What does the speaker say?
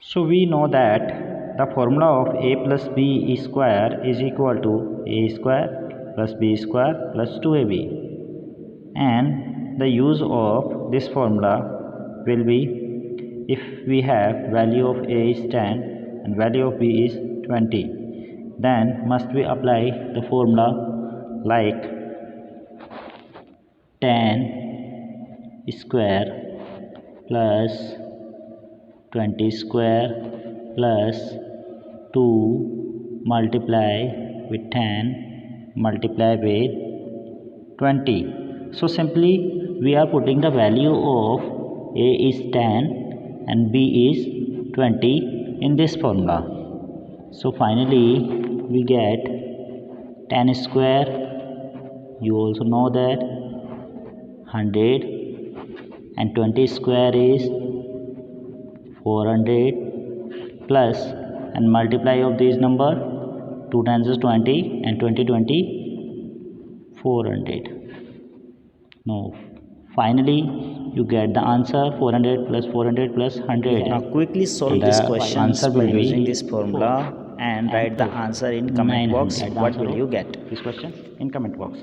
So we know that the formula of a plus b square is equal to a square plus b square plus 2ab, and the use of this formula will be if we have value of a is 10 and value of b is 20, then must we apply the formula like 10 square plus 20 square plus 2 multiply with 10 multiply with 20. So simply we are putting the value of a is 10 and b is 20 in this formula. So finally we get 10 square, you also know that 100, and 20 square is 400 plus, and multiply of these number 2 times is 20 and 20 400. Now finally you get the answer 400 plus 400 plus 100. Now quickly solve this question by using this formula and write the answer in comment box. What will you get? This question in comment box.